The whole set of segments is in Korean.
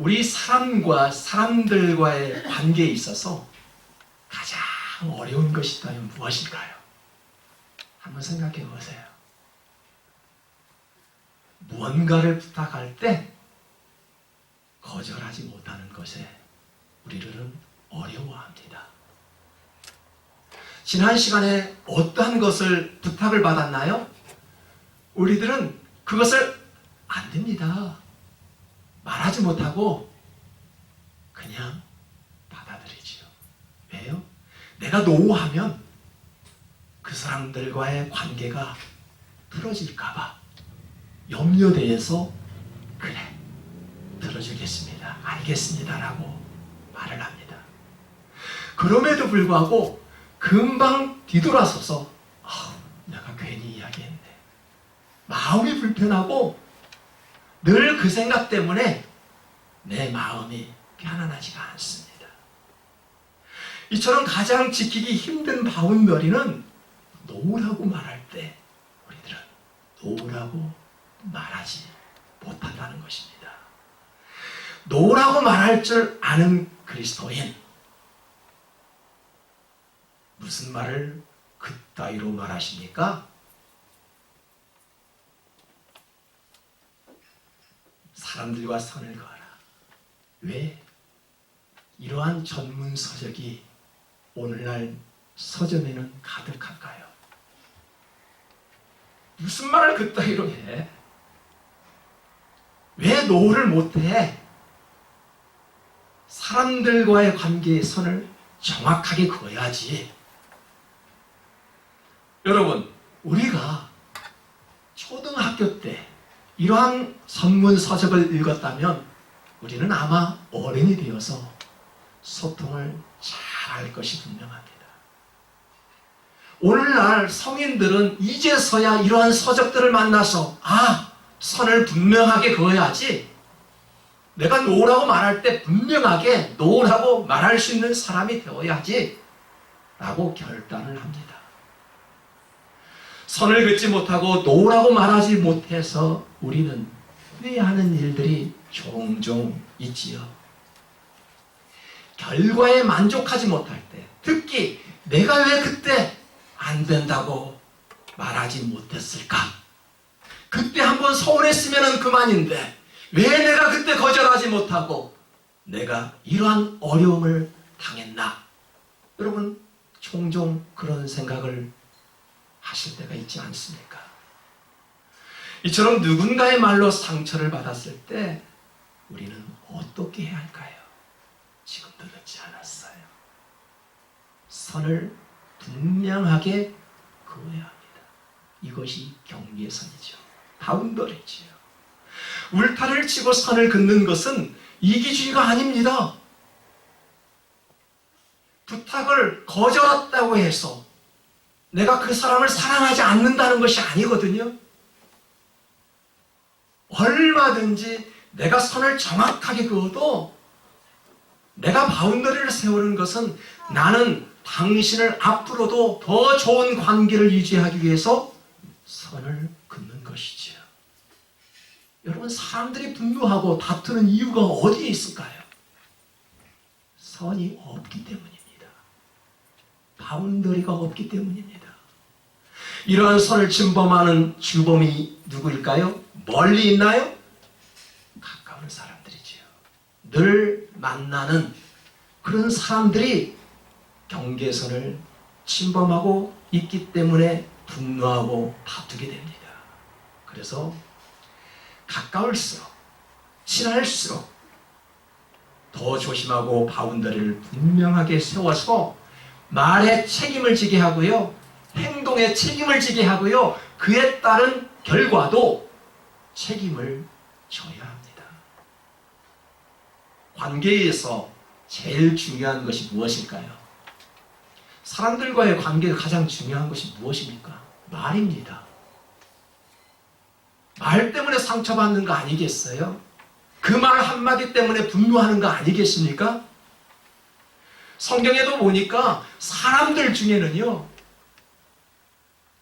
우리 사람과 사람들과의 관계에 있어서 가장 어려운 것이 있다면 무엇일까요? 한번 생각해 보세요. 무언가를 부탁할 때 거절하지 못하는 것에 우리들은 어려워합니다. 지난 시간에 어떠한 것을 부탁을 받았나요? 우리들은 그것을 안 됩니다. 말하지 못하고 그냥 받아들이지요. 왜요? 내가 노하면 그 사람들과의 관계가 틀어질까봐 염려돼서 그래, 들어주겠습니다. 알겠습니다. 라고 말을 합니다. 그럼에도 불구하고 금방 뒤돌아서서 내가 괜히 이야기했네. 마음이 불편하고 늘 그 생각 때문에 내 마음이 편안하지가 않습니다. 이처럼 가장 지키기 힘든 바운더리는 노라고 말할 때 우리들은 노라고 말하지 못한다는 것입니다. 노라고 말할 줄 아는 그리스도인, 무슨 말을 그따위로 말하십니까? 사람들과 선을 그어라. 왜? 이러한 전문 서적이 오늘날 서점에는 가득할까요? 무슨 말을 그따위로 해? 왜 노를 못해? 사람들과의 관계의 선을 정확하게 그어야지. 여러분, 우리가 초등학교 때 이러한 전문 서적을 읽었다면 우리는 아마 어른이 되어서 소통을 잘할 것이 분명합니다. 오늘날 성인들은 이제서야 이러한 서적들을 만나서 선을 분명하게 그어야지, 내가 노라고 말할 때 분명하게 노라고 말할 수 있는 사람이 되어야지 라고 결단을 합니다. 선을 긋지 못하고 노라고 말하지 못해서 우리는 후회하는 일들이 종종 있지요. 결과에 만족하지 못할 때, 특히 내가 왜 그때 안 된다고 말하지 못했을까? 그때 한번 서운했으면 그만인데 왜 내가 그때 거절하지 못하고 내가 이러한 어려움을 당했나? 여러분, 종종 그런 생각을 하실 때가 있지 않습니까? 이처럼 누군가의 말로 상처를 받았을 때 우리는 어떻게 해야 할까요? 지금도 늦지 않았어요. 선을 분명하게 그어야 합니다. 이것이 경계선이죠. 바운더리지요. 울타리를 치고 선을 긋는 것은 이기주의가 아닙니다. 부탁을 거절했다고 해서 내가 그 사람을 사랑하지 않는다는 것이 아니거든요. 얼마든지 내가 선을 정확하게 그어도 내가 바운더리를 세우는 것은 나는 당신을 앞으로도 더 좋은 관계를 유지하기 위해서 선을 긋는 것이지요. 여러분, 사람들이 분노하고 다투는 이유가 어디에 있을까요? 선이 없기 때문입니다. 바운더리가 없기 때문입니다. 이러한 선을 침범하는 주범이 누구일까요? 멀리 있나요? 가까운 사람들이지요. 늘 만나는 그런 사람들이 경계선을 침범하고 있기 때문에 분노하고 다투게 됩니다. 그래서 가까울수록, 친할수록 더 조심하고 바운더리를 분명하게 세워서 말에 책임을 지게 하고요, 행동에 책임을 지게 하고요, 그에 따른 결과도 책임을 져야 합니다. 관계에서 제일 중요한 것이 무엇일까요? 사람들과의 관계가 가장 중요한 것이 무엇입니까? 말입니다. 말 때문에 상처받는 거 아니겠어요? 그 말 한마디 때문에 분노하는 거 아니겠습니까? 성경에도 보니까 사람들 중에는요,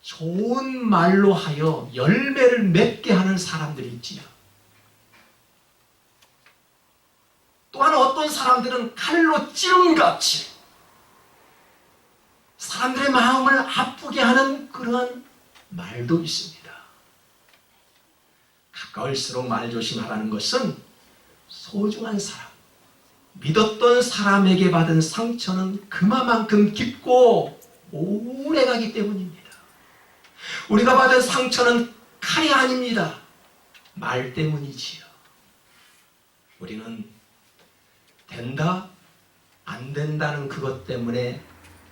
좋은 말로 하여 열매를 맺게 하는 사람들이 있지요. 어떤 사람들은 칼로 찌름같이 사람들의 마음을 아프게 하는 그러한 말도 있습니다. 가까울수록 말조심하라는 것은 소중한 사람, 믿었던 사람에게 받은 상처는 그만큼 깊고 오래가기 때문입니다. 우리가 받은 상처는 칼이 아닙니다. 말 때문이지요. 우리는 된다, 안 된다는 그것 때문에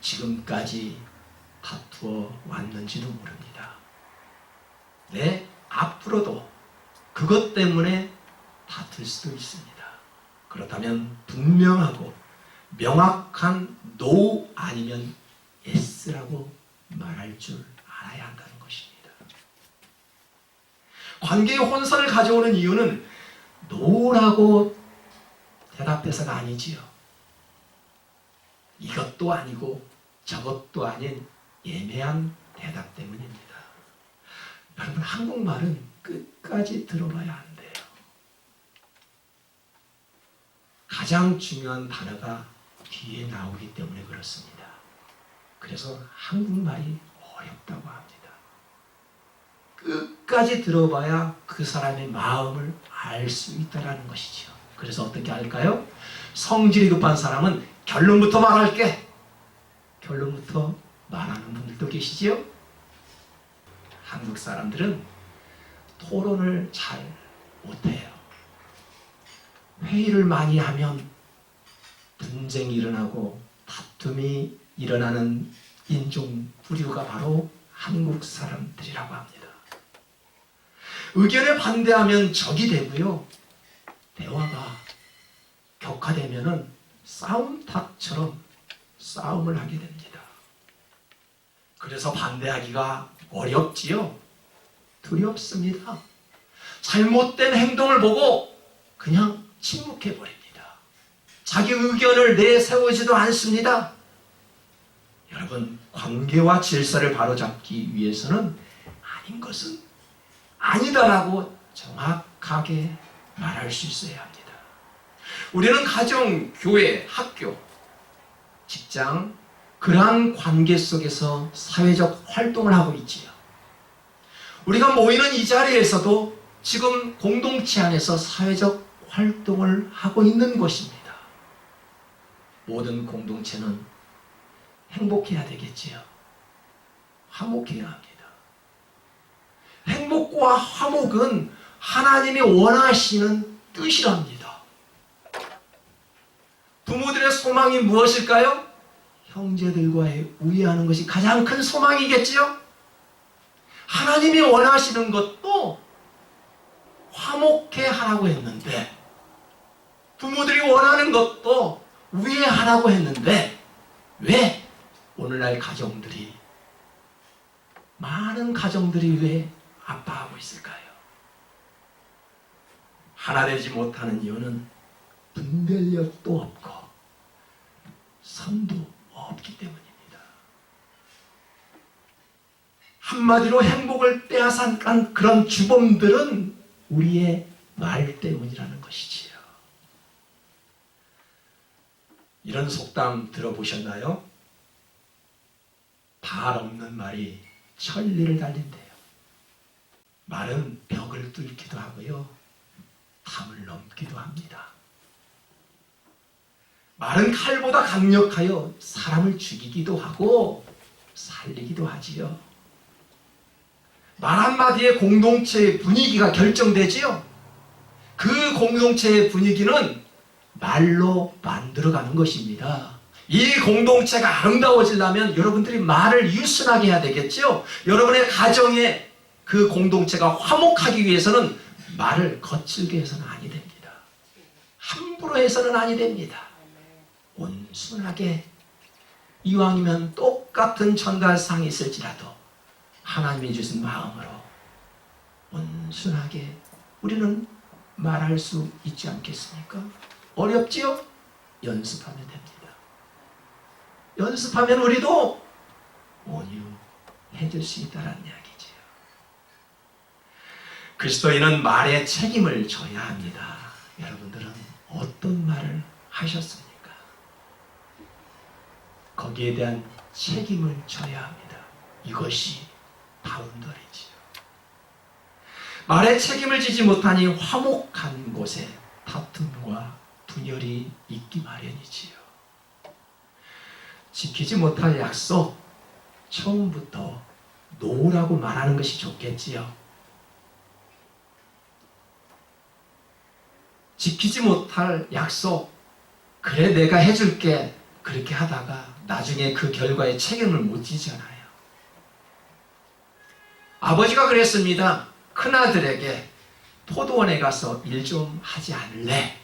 지금까지 다투어 왔는지도 모릅니다. 앞으로도 그것 때문에 다툴 수도 있습니다. 그렇다면 분명하고 명확한 NO 아니면 YES라고 말할 줄 알아야 한다는 것입니다. 관계의 혼선을 가져오는 이유는 NO라고 대답해서가 아니지요. 이것도 아니고 저것도 아닌 애매한 대답 때문입니다. 여러분, 한국말은 끝까지 들어봐야 안 돼요. 가장 중요한 단어가 뒤에 나오기 때문에 그렇습니다. 그래서 한국말이 어렵다고 합니다. 끝까지 들어봐야 그 사람의 마음을 알 수 있다는 것이죠. 그래서 어떻게 할까요? 성질이 급한 사람은 결론부터 말할게. 결론부터 말하는 분들도 계시지요? 한국 사람들은 토론을 잘 못해요. 회의를 많이 하면 분쟁이 일어나고 다툼이 일어나는 인종 부류가 바로 한국 사람들이라고 합니다. 의견에 반대하면 적이 되고요. 대화가 격화되면은 싸움탑처럼 싸움을 하게 됩니다. 그래서 반대하기가 어렵지요. 두렵습니다. 잘못된 행동을 보고 그냥 침묵해버립니다. 자기 의견을 내세우지도 않습니다. 여러분, 관계와 질서를 바로잡기 위해서는 아닌 것은 아니다라고 정확하게 말할 수 있어야 합니다. 우리는 가정, 교회, 학교, 직장, 그러한 관계 속에서 사회적 활동을 하고 있지요. 우리가 모이는 이 자리에서도 지금 공동체 안에서 사회적 활동을 하고 있는 것입니다. 모든 공동체는 행복해야 되겠지요. 화목해야 합니다. 행복과 화목은 하나님이 원하시는 뜻이랍니다. 부모들의 소망이 무엇일까요? 형제들과의 우애하는 것이 가장 큰 소망이겠지요? 하나님이 원하시는 것도 화목해 하라고 했는데, 부모들이 원하는 것도 우애하라고 했는데, 왜 오늘날 가정들이, 많은 가정들이 왜 아파하고 있을까요? 하나 되지 못하는 이유는 분별력도 없고 선도 없기 때문입니다. 한마디로 행복을 빼앗아간 그런 주범들은 우리의 말 때문이라는 것이지요. 이런 속담 들어보셨나요? 발 없는 말이 천리를 달린대요. 말은 벽을 뚫기도 하고요, 담을 넘기도 합니다. 말은 칼보다 강력하여 사람을 죽이기도 하고 살리기도 하지요. 말 한마디에 공동체의 분위기가 결정되지요. 그 공동체의 분위기는 말로 만들어가는 것입니다. 이 공동체가 아름다워지려면 여러분들이 말을 유순하게 해야 되겠죠. 여러분의 가정에 그 공동체가 화목하기 위해서는 말을 거칠게 해서는 아니 됩니다. 함부로 해서는 아니 됩니다. 온순하게, 이왕이면 똑같은 전달상이 있을지라도 하나님이 주신 마음으로 온순하게 우리는 말할 수 있지 않겠습니까? 어렵지요? 연습하면 됩니다. 연습하면 우리도 온유해질 수 있다는 이야기지요. 그리스도인은 말에 책임을 져야 합니다. 여러분들은 어떤 말을 하셨으니까 거기에 대한 책임을 져야 합니다. 이것이 바운더리지요. 말에 책임을 지지 못하니 화목한 곳에 다툼과 분열이 있기 마련이지요. 지키지 못할 약속, 처음부터 놓으라고 말하는 것이 좋겠지요. 지키지 못할 약속, 그래 내가 해줄게, 그렇게 하다가 나중에 그 결과에 책임을 못 지잖아요. 아버지가 그랬습니다. 큰아들에게 포도원에 가서 일 좀 하지 않을래?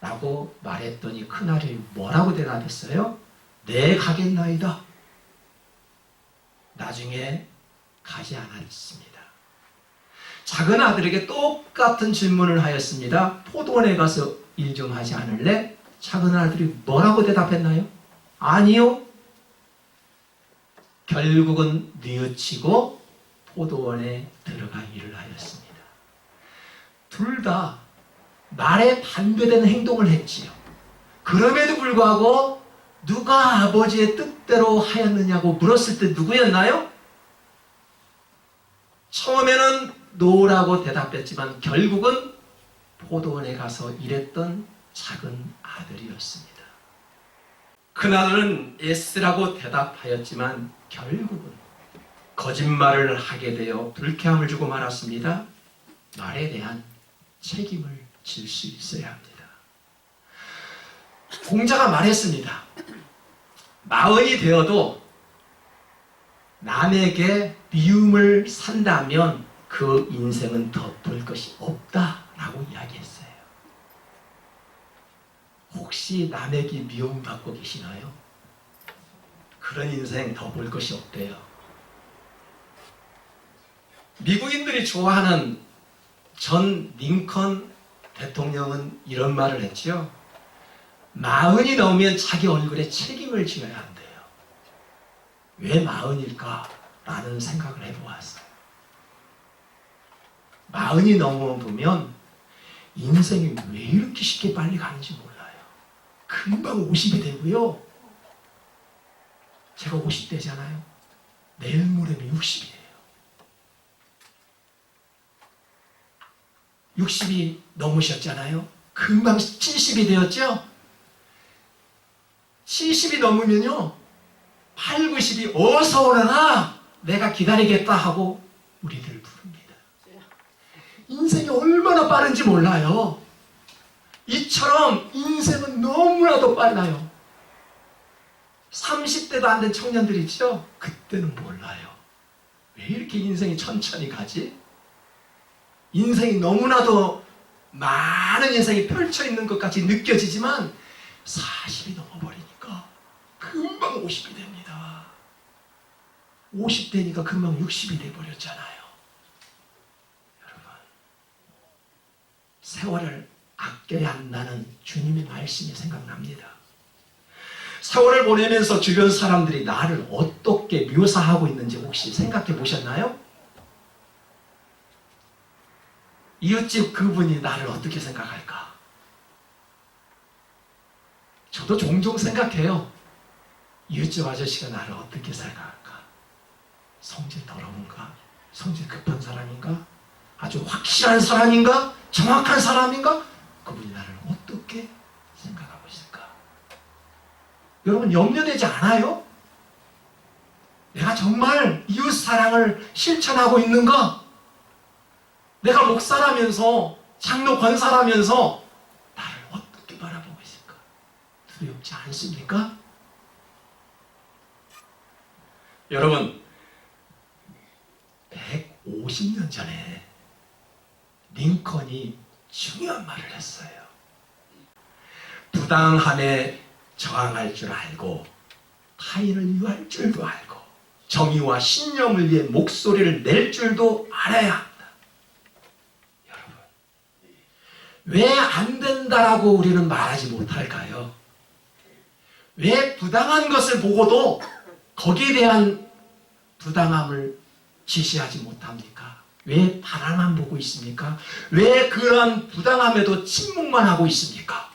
라고 말했더니 큰아들이 뭐라고 대답했어요? 네, 가겠나이다. 나중에 가지 않았습니다. 작은 아들에게 똑같은 질문을 하였습니다. 포도원에 가서 일 좀 하지 않을래? 작은 아들이 뭐라고 대답했나요? 아니요. 결국은 뉘우치고 포도원에 들어가 일을 하였습니다. 둘 다 말에 반대되는 행동을 했지요. 그럼에도 불구하고 누가 아버지의 뜻대로 하였느냐고 물었을 때 누구였나요? 처음에는 노라고 대답했지만 결국은 포도원에 가서 일했던 작은 아들이었습니다. 큰아들은 예스라고 대답하였지만 결국은 거짓말을 하게 되어 불쾌함을 주고 말았습니다. 말에 대한 책임을 질 수 있어야 합니다. 공자가 말했습니다. 마흔이 되어도 남에게 미움을 산다면 그 인생은 더 볼 것이 없다라고 이야기했어요. 혹시 남에게 미움받고 계시나요? 그런 인생 더 볼 것이 없대요. 미국인들이 좋아하는 전 링컨 대통령은 이런 말을 했죠. 40이 넘으면 자기 얼굴에 책임을 지어야 한대요. 왜 40일까? 라는 생각을 해보았어요. 40이 넘어보면 인생이 왜 이렇게 쉽게 빨리 가는지 몰라요. 금방 50이 되고요. 제가 50대잖아요. 내일 모레면 60이에요. 60이 넘으셨잖아요. 금방 70이 되었죠? 70이 넘으면요. 8, 90이 어서 오너라 내가 기다리겠다 하고 우리들 부릅니다. 인생이 얼마나 빠른지 몰라요. 이처럼 인생은 너무나도 빨라요. 30대도 안 된 청년들 있죠? 그때는 몰라요. 왜 이렇게 인생이 천천히 가지? 인생이 너무나도 많은 인생이 펼쳐있는 것 같이 느껴지지만 40이 넘어버리니까 금방 50이 됩니다. 50대니까 금방 60이 돼버렸잖아요. 여러분, 세월을 아껴야 한다는 주님의 말씀이 생각납니다. 세월을 보내면서 주변 사람들이 나를 어떻게 묘사하고 있는지 혹시 생각해 보셨나요? 이웃집 그분이 나를 어떻게 생각할까? 저도 종종 생각해요. 이웃집 아저씨가 나를 어떻게 생각할까? 성질 더러운가? 성질 급한 사람인가? 아주 확실한 사람인가? 정확한 사람인가? 그분이 나를 어떻게 생각하고 있을까? 여러분 염려되지 않아요? 내가 정말 이웃 사랑을 실천하고 있는가? 내가 목사라면서 장로 권사라면서 나를 어떻게 바라보고 있을까? 두렵지 않습니까? 여러분 150년 전에 링컨이 중요한 말을 했어요. 부당함에 저항할 줄 알고 타인을 위할 줄도 알고 정의와 신념을 위해 목소리를 낼 줄도 알아야 합니다. 여러분, 왜 안 된다라고 우리는 말하지 못할까요? 왜 부당한 것을 보고도 거기에 대한 부당함을 지시하지 못합니까? 왜 바라만 보고 있습니까? 왜 그런 부당함에도 침묵만 하고 있습니까?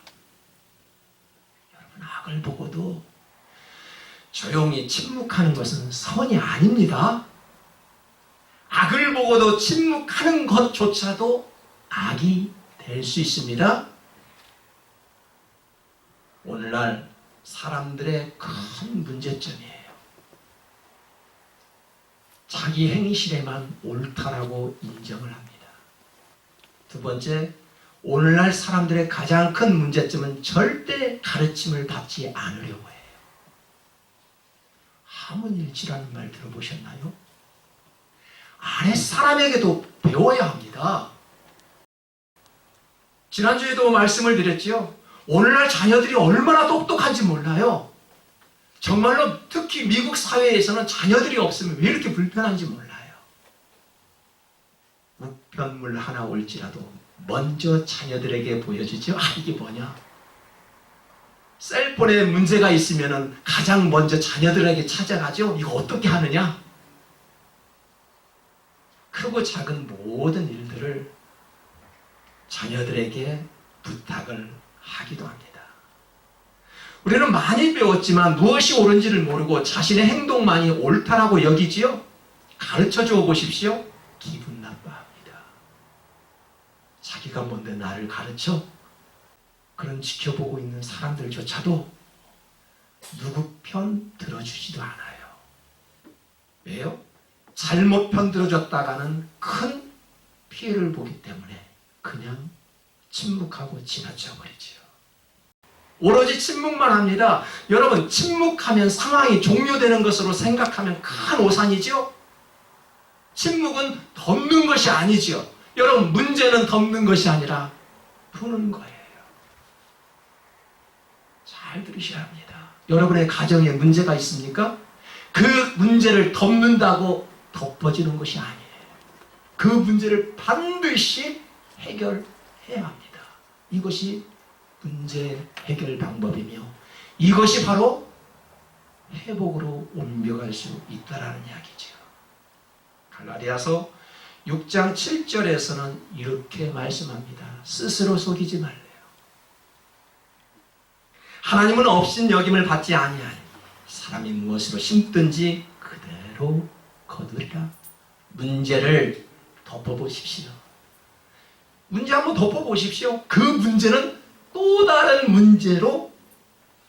악을 보고도 조용히 침묵하는 것은 선이 아닙니다. 악을 보고도 침묵하는 것조차도 악이 될 수 있습니다. 오늘날 사람들의 큰 문제점이에요. 자기 행실에만 옳다라고 인정을 합니다. 두 번째, 오늘날 사람들의 가장 큰 문제점은 절대 가르침을 받지 않으려고 해요. 하문일치라는 말 들어보셨나요? 아랫사람에게도 배워야 합니다. 지난주에도 말씀을 드렸지요. 오늘날 자녀들이 얼마나 똑똑한지 몰라요. 정말로 특히 미국 사회에서는 자녀들이 없으면 왜 이렇게 불편한지 몰라요. 우편물 하나 올지라도 먼저 자녀들에게 보여주죠. 이게 뭐냐? 셀폰에 문제가 있으면 가장 먼저 자녀들에게 찾아가죠. 이거 어떻게 하느냐? 크고 작은 모든 일들을 자녀들에게 부탁을 하기도 합니다. 우리는 많이 배웠지만 무엇이 옳은지를 모르고 자신의 행동만이 옳다라고 여기지요? 가르쳐줘 보십시오. 기분 나빠합니다. 자기가 뭔데 나를 가르쳐? 그런 지켜보고 있는 사람들조차도 누구 편 들어주지도 않아요. 왜요? 잘못 편 들어줬다가는 큰 피해를 보기 때문에 그냥 침묵하고 지나쳐 버리지요. 오로지 침묵만 합니다. 여러분, 침묵하면 상황이 종료되는 것으로 생각하면 큰 오산이죠? 침묵은 덮는 것이 아니지요. 여러분, 문제는 덮는 것이 아니라 푸는 거예요. 잘 들으셔야 합니다. 여러분의 가정에 문제가 있습니까? 그 문제를 덮는다고 덮어지는 것이 아니에요. 그 문제를 반드시 해결해야 합니다. 이것이 문제 해결 방법이며 이것이 바로 회복으로 옮겨갈 수 있다라는 이야기죠. 갈라디아서 6장 7절에서는 이렇게 말씀합니다. 스스로 속이지 말래요. 하나님은 없인 여김을 받지 아니하니 사람이 무엇으로 심든지 그대로 거두리라. 문제를 덮어보십시오. 문제 한번 덮어보십시오. 그 문제는 또 다른 문제로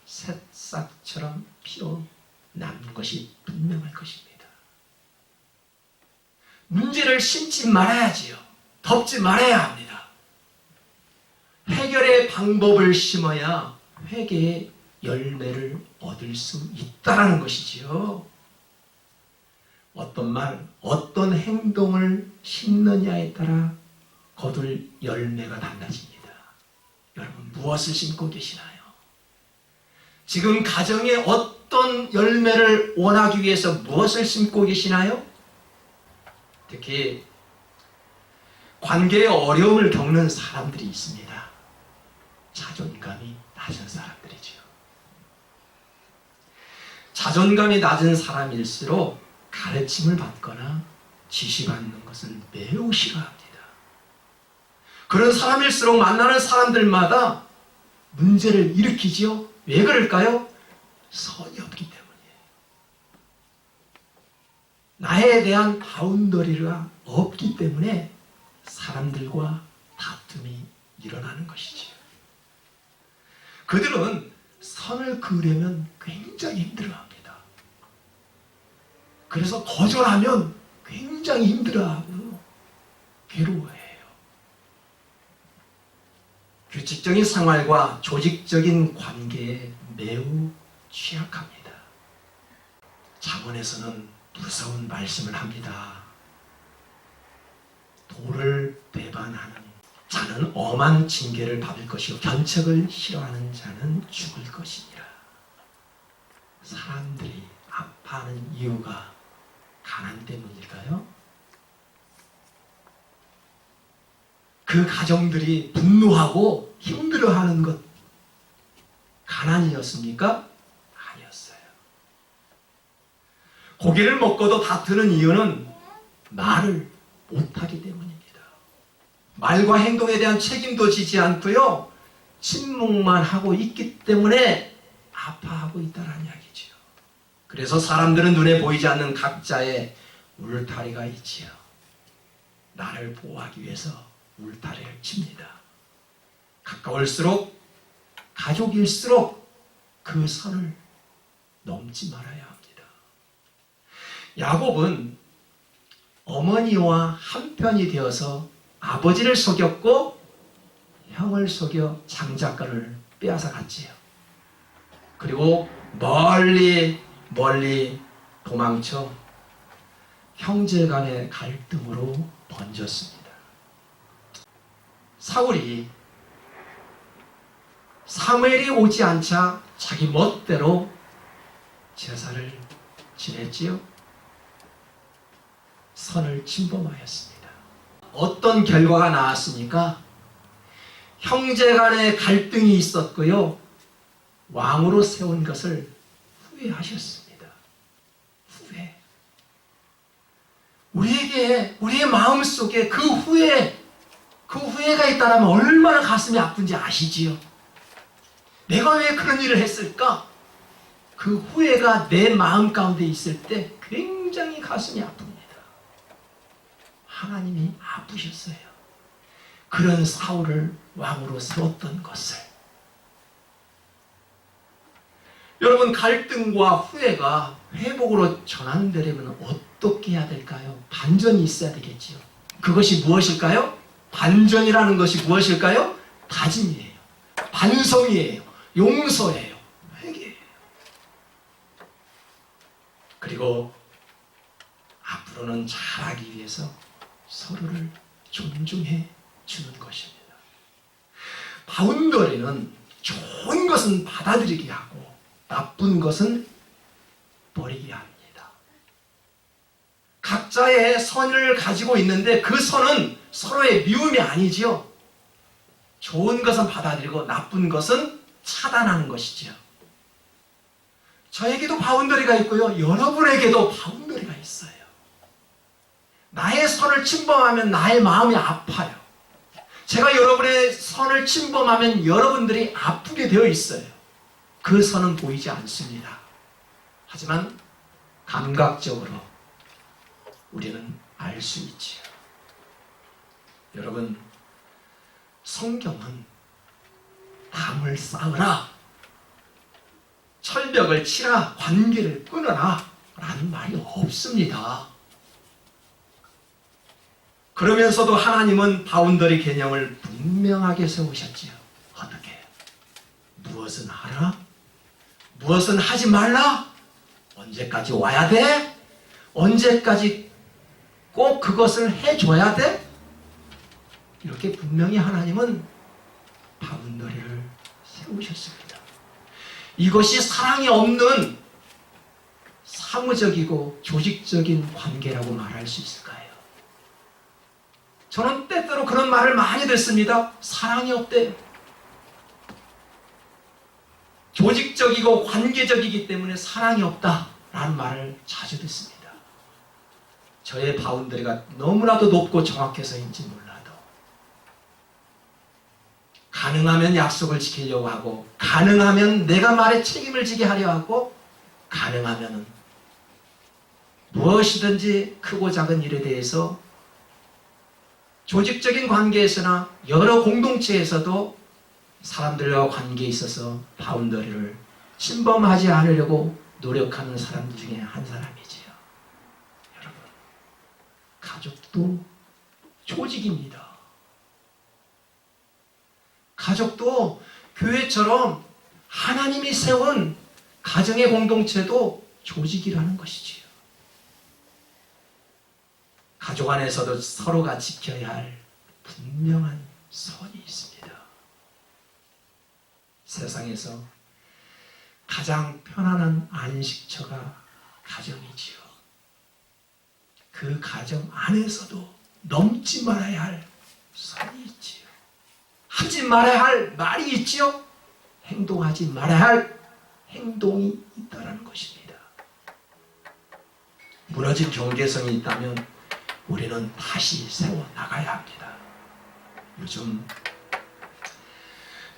새싹처럼 피어나는 것이 분명할 것입니다. 문제를 심지 말아야지요. 덮지 말아야 합니다. 해결의 방법을 심어야 회개의 열매를 얻을 수 있다는 것이지요. 어떤 말, 어떤 행동을 심느냐에 따라 거둘 열매가 달라집니다. 여러분, 무엇을 심고 계시나요? 지금 가정에 어떤 열매를 원하기 위해서 무엇을 심고 계시나요? 특히 관계의 어려움을 겪는 사람들이 있습니다. 자존감이 낮은 사람들이죠. 자존감이 낮은 사람일수록 가르침을 받거나 지시받는 것을 매우 싫어합니다. 그런 사람일수록 만나는 사람들마다 문제를 일으키지요. 왜 그럴까요? 선이 없기 때문이에요. 나에 대한 바운더리가 없기 때문에 사람들과 다툼이 일어나는 것이지요. 그들은 선을 그으려면 굉장히 힘들어합니다. 그래서 거절하면 굉장히 힘들어하고 괴로워해요. 규칙적인 생활과 조직적인 관계에 매우 취약합니다. 잠언에서는 무서운 말씀을 합니다. 도를 배반하는 자는 엄한 징계를 받을 것이요 견책을 싫어하는 자는 죽을 것이니라. 사람들이 아파하는 이유가 가난 때문일까요? 그 가정들이 분노하고 힘들어하는 것 가난이었습니까? 아니었어요. 고기를 먹고도 다투는 이유는 말을 못하기 때문입니다. 말과 행동에 대한 책임도 지지 않고요. 침묵만 하고 있기 때문에 아파하고 있다는 이야기지요. 그래서 사람들은 눈에 보이지 않는 각자의 울타리가 있지요. 나를 보호하기 위해서 울타리를 칩니다. 가까울수록, 가족일수록 그 선을 넘지 말아야 합니다. 야곱은 어머니와 한편이 되어서 아버지를 속였고 형을 속여 장자권을 빼앗아 갔지요. 그리고 멀리 도망쳐 형제 간의 갈등으로 번졌습니다. 사울이 사무엘이 오지 않자 자기 멋대로 제사를 지냈지요. 선을 침범하였습니다. 어떤 결과가 나왔습니까? 형제 간의 갈등이 있었고요. 왕으로 세운 것을 후회하셨습니다. 후회. 우리의 마음속에 그 후회가 있다면 얼마나 가슴이 아픈지 아시지요? 내가 왜 그런 일을 했을까? 그 후회가 내 마음 가운데 있을 때 굉장히 가슴이 아픕니다. 하나님이 아프셨어요. 그런 사울을 왕으로 세웠던 것을. 여러분, 갈등과 후회가 회복으로 전환되려면 어떻게 해야 될까요? 반전이 있어야 되겠지요. 그것이 무엇일까요? 반전이라는 것이 무엇일까요? 다짐이에요. 반성이에요. 용서예요. 회개예요. 그리고 앞으로는 잘하기 위해서 서로를 존중해 주는 것입니다. 바운더리는 좋은 것은 받아들이게 하고 나쁜 것은 버리게 합니다. 각자의 선을 가지고 있는데 그 선은 서로의 미움이 아니지요. 좋은 것은 받아들이고 나쁜 것은 차단하는 것이지요. 저에게도 바운더리가 있고요. 여러분에게도 바운더리가 있어요. 나의 선을 침범하면 나의 마음이 아파요. 제가 여러분의 선을 침범하면 여러분들이 아프게 되어 있어요. 그 선은 보이지 않습니다. 하지만 감각적으로 우리는 알 수 있지요. 여러분, 성경은 담을 쌓으라, 철벽을 치라, 관계를 끊어라 라는 말이 없습니다. 그러면서도 하나님은 바운더리 개념을 분명하게 세우셨지요. 어떻게? 무엇은 하라? 무엇은 하지 말라? 언제까지 와야 돼? 언제까지 꼭 그것을 해줘야 돼? 이렇게 분명히 하나님은 바운더리를 세우셨습니다. 이것이 사랑이 없는 사무적이고 조직적인 관계라고 말할 수 있을까요? 저는 때때로 그런 말을 많이 듣습니다. 사랑이 없대요. 조직적이고 관계적이기 때문에 사랑이 없다라는 말을 자주 듣습니다. 저의 바운더리가 너무나도 높고 정확해서인지 몰라도 가능하면 약속을 지키려고 하고, 가능하면 내가 말에 책임을 지게 하려 하고, 가능하면 무엇이든지 크고 작은 일에 대해서 조직적인 관계에서나 여러 공동체에서도 사람들과 관계에 있어서 바운더리를 침범하지 않으려고 노력하는 사람들 중에 한 사람이지요. 여러분, 가족도 조직입니다. 가족도 교회처럼 하나님이 세운 가정의 공동체도 조직이라는 것이지요. 가족 안에서도 서로가 지켜야 할 분명한 선이 있습니다. 세상에서 가장 편안한 안식처가 가정이지요. 그 가정 안에서도 넘지 말아야 할 선이 있지요. 하지 말아야 할 말이 있지요. 행동하지 말아야 할 행동이 있다는 것입니다. 무너진 경계선이 있다면 우리는 다시 세워나가야 합니다. 요즘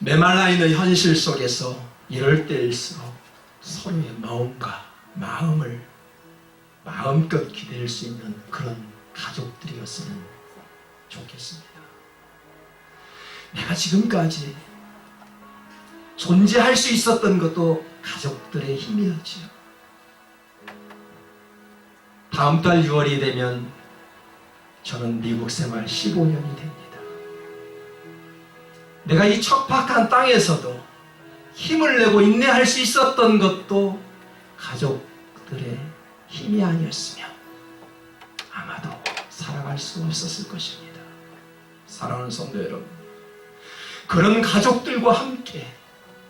메말라 있는 현실 속에서 이럴 때일수록 서로의 마음과 마음을 마음껏 기댈 수 있는 그런 가족들이었으면 좋겠습니다. 내가 지금까지 존재할 수 있었던 것도 가족들의 힘이었지요. 다음 달 6월이 되면 저는 미국 생활 15년이 됩니다. 내가 이 척박한 땅에서도 힘을 내고 인내할 수 있었던 것도 가족들의 힘이 아니었으면 아마도 살아갈 수 없었을 것입니다. 사랑하는 성도 여러분, 그런 가족들과 함께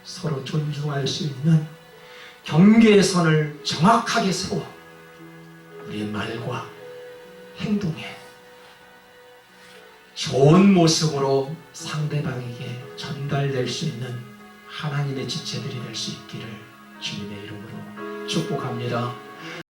서로 존중할 수 있는 경계의 선을 정확하게 세워 우리의 말과 행동에 좋은 모습으로 상대방에게 전달될 수 있는 하나님의 지체들이 될 수 있기를 주님의 이름으로 축복합니다.